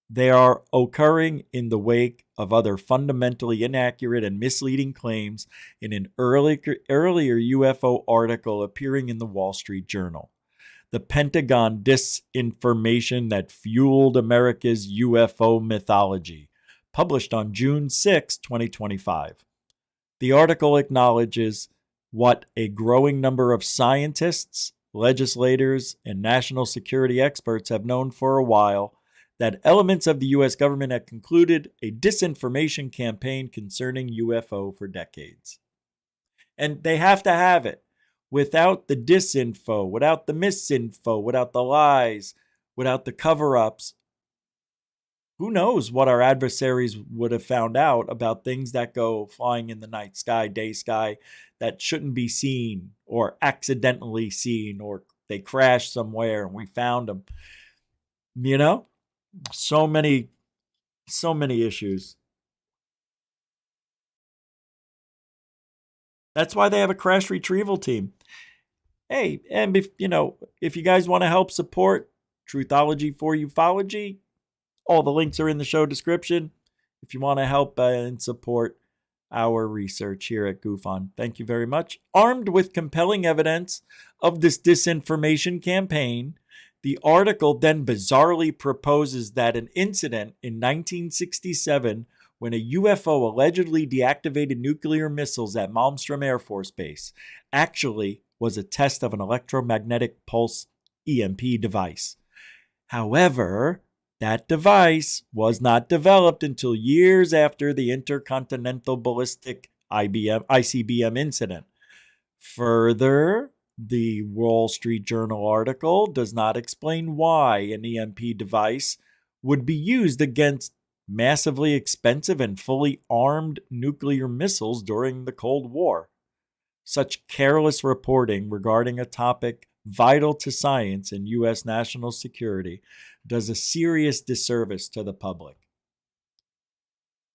They are occurring in the wake of other fundamentally inaccurate and misleading claims in an earlier UFO article appearing in the Wall Street Journal. The Pentagon disinformation that fueled America's UFO mythology, published on June 6, 2025. The article acknowledges what a growing number of scientists, legislators, and national security experts have known for a while, that elements of the U.S. government had concluded a disinformation campaign concerning UFO for decades. And they have to have it. Without the disinfo, without the misinfo, without the lies, without the cover-ups, who knows what our adversaries would have found out about things that go flying in the night sky, day sky, that shouldn't be seen or accidentally seen, or they crashed somewhere and we found them. You know? So many issues. That's why they have a crash retrieval team. Hey, and if you guys want to help support Truthology for Ufology, all the links are in the show description. If you want to help and support our research here at GUFON, thank you very much. Armed with compelling evidence of this disinformation campaign, the article then bizarrely proposes that an incident in 1967 when a UFO allegedly deactivated nuclear missiles at Malmstrom Air Force Base actually was a test of an electromagnetic pulse EMP device. However, that device was not developed until years after the Intercontinental Ballistic ICBM incident. Further, the Wall Street Journal article does not explain why an EMP device would be used against massively expensive and fully armed nuclear missiles during the Cold War. Such careless reporting regarding a topic vital to science and U.S. national security does a serious disservice to the public.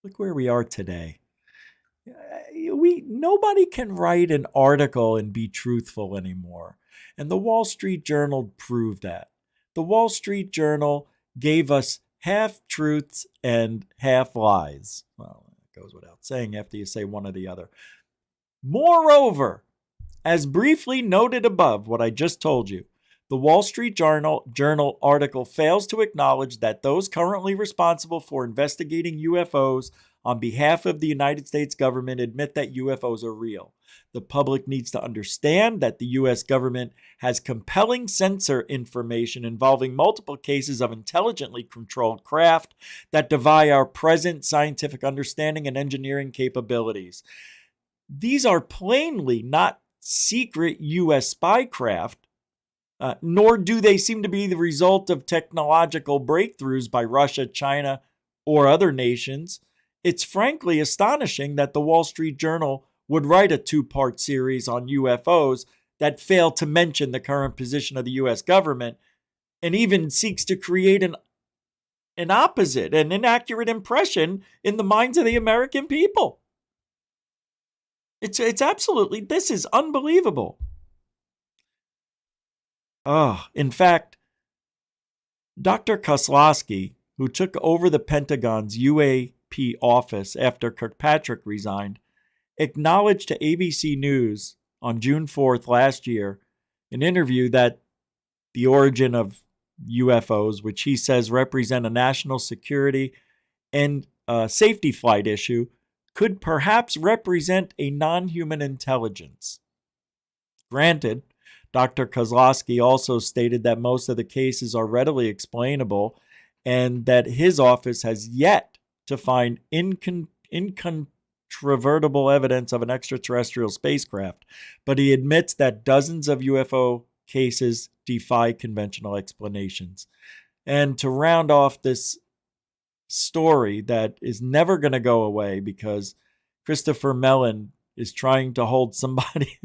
Look where we are today. Nobody can write an article and be truthful anymore. And the Wall Street Journal proved that. The Wall Street Journal gave us half truths and half lies. Well, it goes without saying after you say one or the other. Moreover, as briefly noted above what I just told you, the Wall Street Journal article fails to acknowledge that those currently responsible for investigating UFOs on behalf of the United States government admit that UFOs are real. The public needs to understand that the U.S. government has compelling sensor information involving multiple cases of intelligently controlled craft that defy our present scientific understanding and engineering capabilities. These are plainly not secret U.S. spy craft, nor do they seem to be the result of technological breakthroughs by Russia, China, or other nations. It's frankly astonishing that the Wall Street Journal would write a two-part series on UFOs that fail to mention the current position of the U.S. government and even seeks to create an opposite, an inaccurate impression in the minds of the American people. It's absolutely, this is unbelievable. In fact, Dr. Kozlowski, who took over the Pentagon's UAP office after Kirkpatrick resigned, acknowledged to ABC News on June 4th last year an interview that the origin of UFOs, which he says represent a national security and safety flight issue, could perhaps represent a non-human intelligence. Granted, Dr. Kozlowski also stated that most of the cases are readily explainable and that his office has yet to find incontrovertible evidence of an extraterrestrial spacecraft, but he admits that dozens of UFO cases defy conventional explanations. And to round off this story that is never going to go away because Christopher Mellon is trying to hold somebody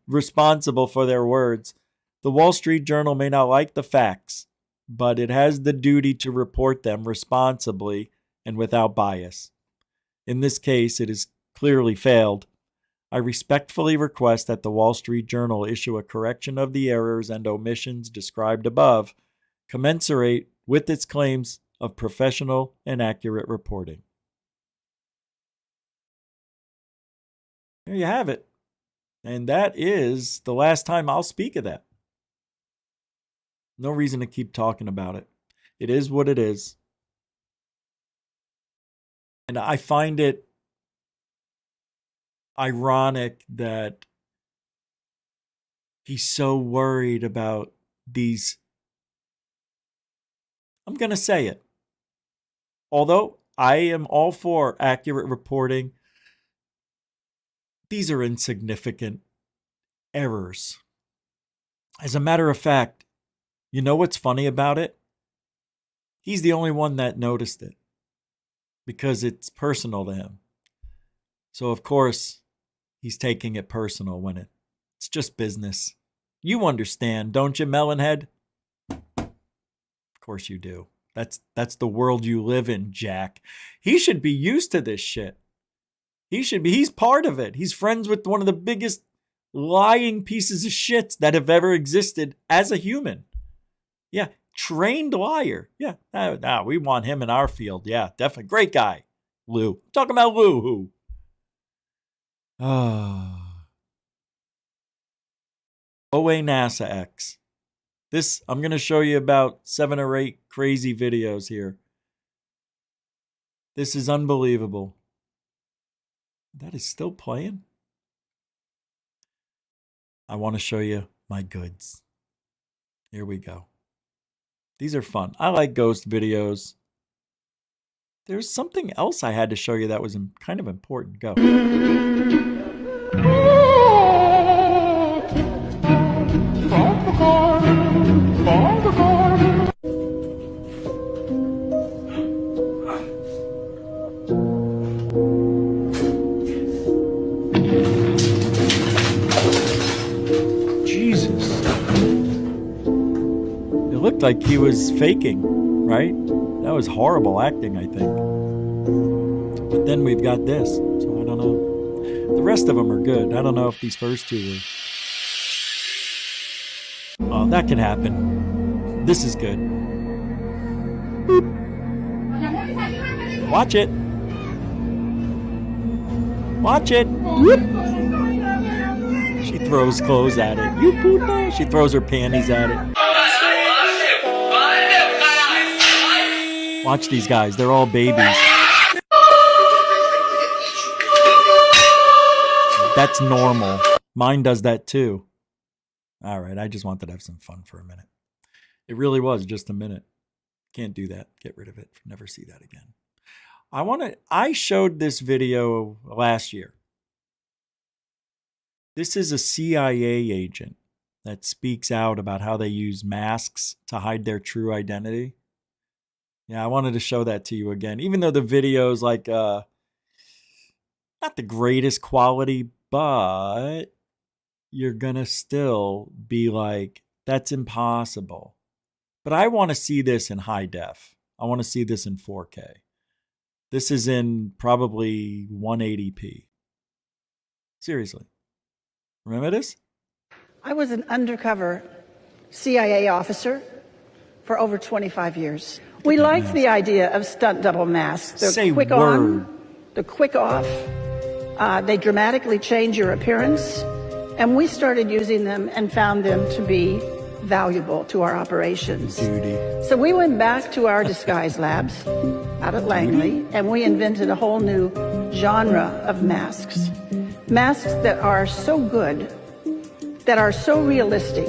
responsible for their words. The Wall Street Journal may not like the facts, but it has the duty to report them responsibly and without bias. In this case, it has clearly failed. I respectfully request that the Wall Street Journal issue a correction of the errors and omissions described above, commensurate with its claims of professional and accurate reporting. There you have it. And that is the last time I'll speak of that. No reason to keep talking about it. It is what it is. And I find it ironic that he's so worried about these. I'm going to say it. Although I am all for accurate reporting, these are insignificant errors. As a matter of fact, you know what's funny about it? He's the only one that noticed it because it's personal to him. So, of course, he's taking it personal when it's just business. You understand, don't you, Mellonhead? Of course you do. That's the world you live in, Jack. He should be used to this shit. He's part of it. He's friends with one of the biggest lying pieces of shit that have ever existed as a human. Yeah, trained liar. Yeah, we want him in our field. Yeah, definitely. Great guy, Lou. I'm talking about Lou, who? OA NASA X. I'm going to show you about 7 or 8 crazy videos here. This is unbelievable. That is still playing? I want to show you my goods. Here we go. These are fun. I like ghost videos. There's something else I had to show you that was kind of important. Go. Jesus. It looked like he was faking, right? That was horrible acting, I think. But then we've got this, so I don't know. The rest of them are good. I don't know if these first two were. Oh, that can happen. This is good. Boop. Watch it. Watch it. Whoop. She throws clothes at it. You poop. She throws her panties at it. Watch these guys. They're all babies. That's normal. Mine does that too. All right. I just wanted to have some fun for a minute. It really was just a minute. Can't do that. Get rid of it. Never see that again. I showed this video last year. This is a CIA agent that speaks out about how they use masks to hide their true identity. Yeah, I wanted to show that to you again. Even though the video is like, not the greatest quality, but you're gonna still be like, that's impossible. But I want to see this in high def. I want to see this in 4K. This is in probably 180p. Seriously. Remember this? I was an undercover CIA officer for over 25 years. We liked the idea of stunt double masks. The Say quick word. on, the quick off. They dramatically change your appearance, and we started using them and found them to be valuable to our operations. So we went back to our disguise labs out at Langley, and we invented a whole new genre of masks. Masks that are so good, that are so realistic,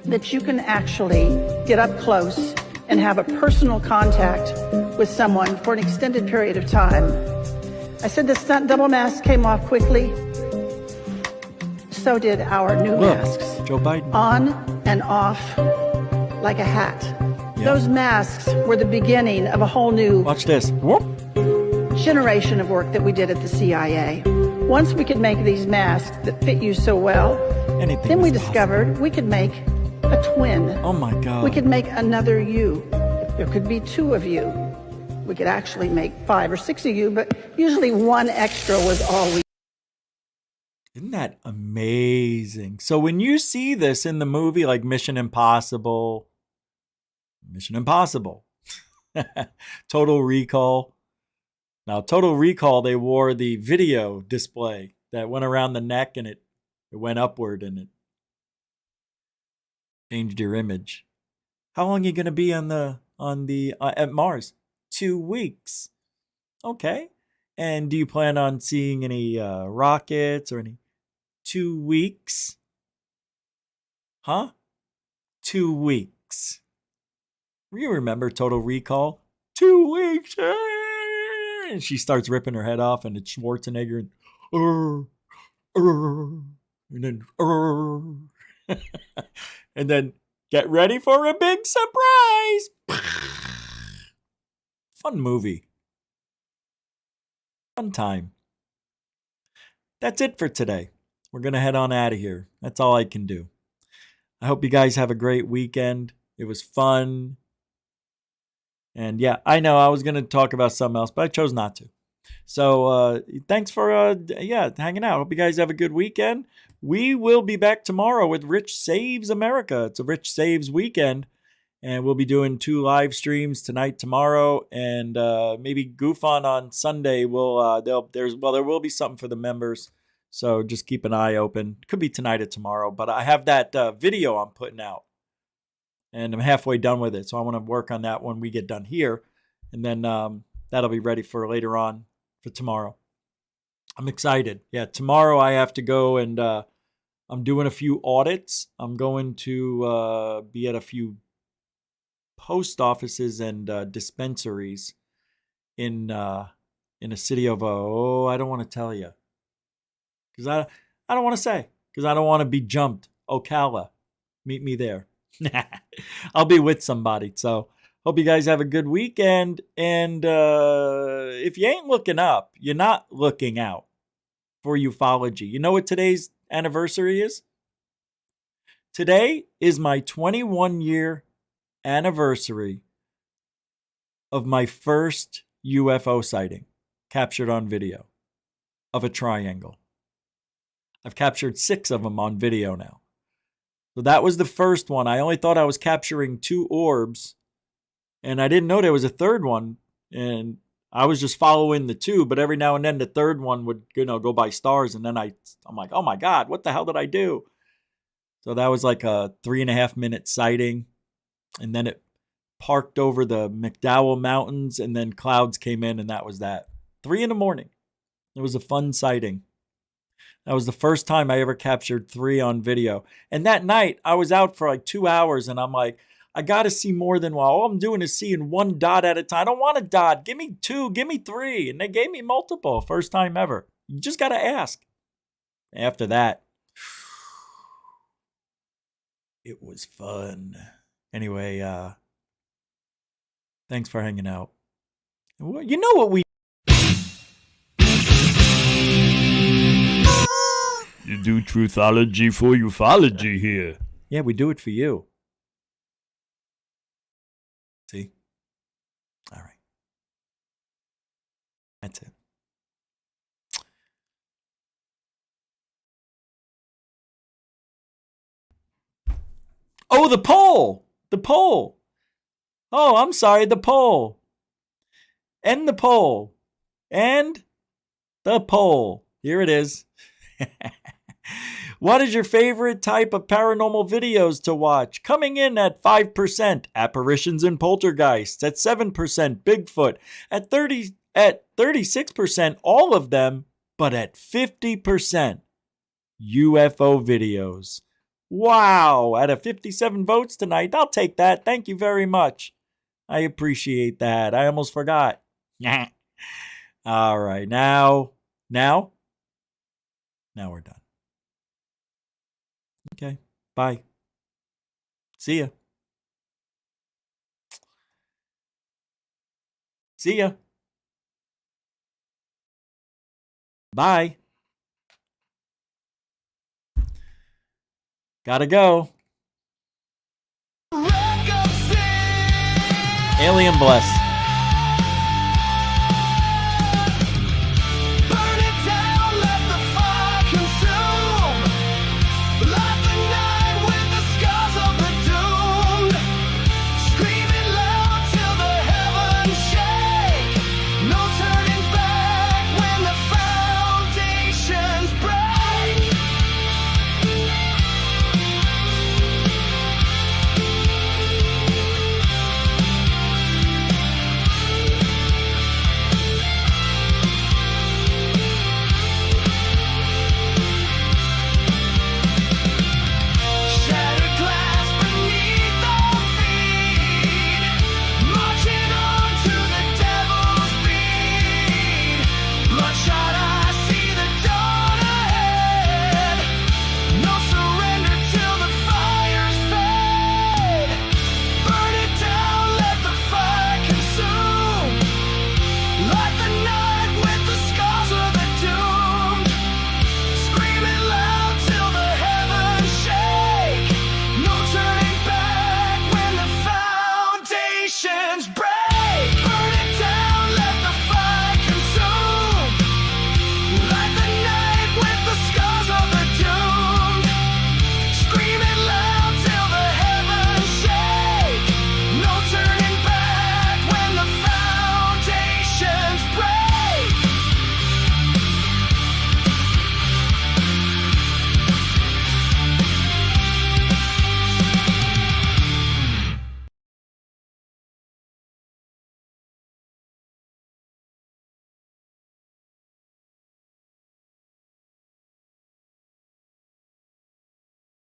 that you can actually get up close and have a personal contact with someone for an extended period of time. I said the stunt double mask came off quickly. So did our new masks. Joe Biden. On and off like a hat. Yeah. Those masks were the beginning of a whole new Watch this. Whoop. generation of work that we did at the CIA. Once we could make these masks that fit you so well, Anything then we is discovered we could make a twin. Oh my God. We could make another you. There could be two of you. We could actually make 5 or 6 of you, but usually one extra was all we. Isn't that amazing? So when you see this in the movie like Mission Impossible, Total Recall. Now, Total Recall, they wore the video display that went around the neck and it went upward and it changed your image. How long are you going to be at Mars? 2 weeks. Okay. And do you plan on seeing any rockets or any 2 weeks? Huh? 2 weeks. You remember Total Recall? 2 weeks. And she starts ripping her head off, and it's Schwarzenegger, and then, and then get ready for a big surprise. Fun movie. Fun time. That's it for today. We're going to head on out of here. That's all I can do. I hope you guys have a great weekend. It was fun. And yeah, I know I was going to talk about something else, but I chose not to. So thanks for hanging out. Hope you guys have a good weekend. We will be back tomorrow with Rich Saves America. It's a Rich Saves weekend. And we'll be doing 2 live streams tonight, tomorrow, and maybe GUFON on Sunday. There will be something for the members. So just keep an eye open. Could be tonight or tomorrow. But I have that video I'm putting out. And I'm halfway done with it. So I want to work on that when we get done here. And then that'll be ready for later on for tomorrow. I'm excited. Yeah, tomorrow I have to go and I'm doing a few audits. I'm going to be at a few post offices and dispensaries in a city of, I don't want to tell you. Because I don't want to say. Because I don't want to be jumped. Ocala. Meet me there. I'll be with somebody. So hope you guys have a good weekend. And if you ain't looking up, you're not looking out for ufology. You know what today's anniversary is? Today is my 21-year anniversary of my first UFO sighting captured on video of a triangle. I've captured 6 of them on video now. So that was the first one. I only thought I was capturing 2 orbs, and I didn't know there was a third one, and I was just following the 2, but every now and then the third one would, go by stars, and then I'm like, oh my God, what the hell did I do? So that was like a 3.5-minute sighting, and then it parked over the McDowell Mountains, and then clouds came in, and that was that. 3 a.m. It was a fun sighting. That was the first time I ever captured 3 on video. And that night, I was out for like 2 hours, and I'm like, I got to see more than one. All I'm doing is seeing 1 dot at a time. I don't want a dot. Give me 2. Give me 3. And they gave me multiple. First time ever. You just got to ask. After that, it was fun. Anyway, thanks for hanging out. You know what we... You do truthology for ufology here. Yeah, we do it for you. See? All right. That's it. Oh, the poll! The poll! Oh, I'm sorry, the poll. End the poll. And The poll. Here it is. What is your favorite type of paranormal videos to watch? Coming in at 5%, apparitions and poltergeists. At 7%, Bigfoot. At 36%, all of them. But at 50%, UFO videos. Wow, out of 57 votes tonight, I'll take that. Thank you very much. I appreciate that. I almost forgot. All right, now we're done. Okay, bye. See ya. See ya. Bye. Gotta go. Wreck of sin. Alien bless.